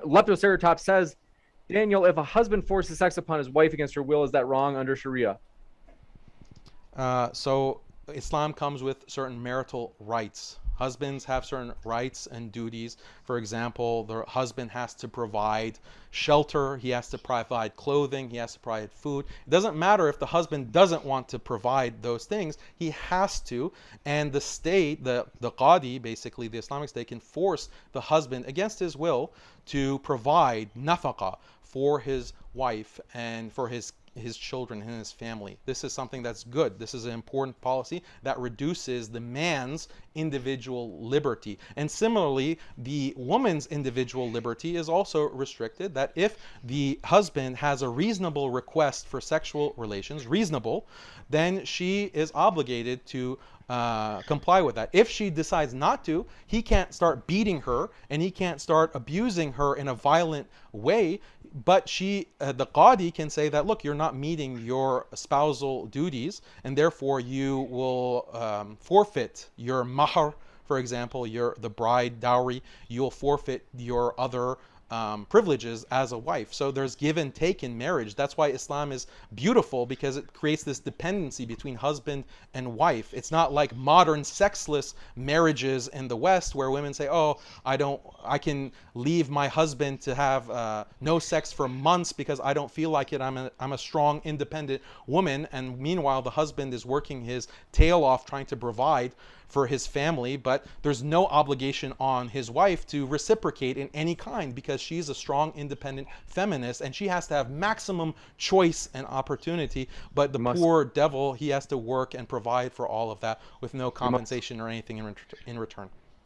Leptoceratops says, Daniel, if a husband forces sex upon his wife against her will, is that wrong under Sharia? So Islam comes with certain marital rights. Husbands have certain rights and duties. For example, the husband has to provide shelter, he has to provide clothing, he has to provide food. It doesn't matter if the husband doesn't want to provide those things, he has to. And the state, the qadi, basically the Islamic State, can force the husband against his will to provide nafaqah for his wife and for his children and his family. This is something that's good. This is an important policy that reduces the man's individual liberty. And similarly, the woman's individual liberty is also restricted, that if the husband has a reasonable request for sexual relations, reasonable, then she is obligated to comply with that. If she decides not to, he can't start beating her and he can't start abusing her in a violent way. But the qadi can say that, look, you're not meeting your spousal duties, and therefore you will forfeit your mahr, for example, the bride dowry. You'll forfeit your other privileges as a wife. So there's give and take in marriage. That's why Islam is beautiful, because it creates this dependency between husband and wife. It's not like modern sexless marriages in the West where women say, oh, I can leave my husband to have no sex for months because I don't feel like it. I'm a strong, independent woman. And meanwhile, the husband is working his tail off trying to provide for his family, but there's no obligation on his wife to reciprocate in any kind, because she's a strong, independent feminist and she has to have maximum choice and opportunity. But the poor devil, he has to work and provide for all of that with no compensation or anything in return.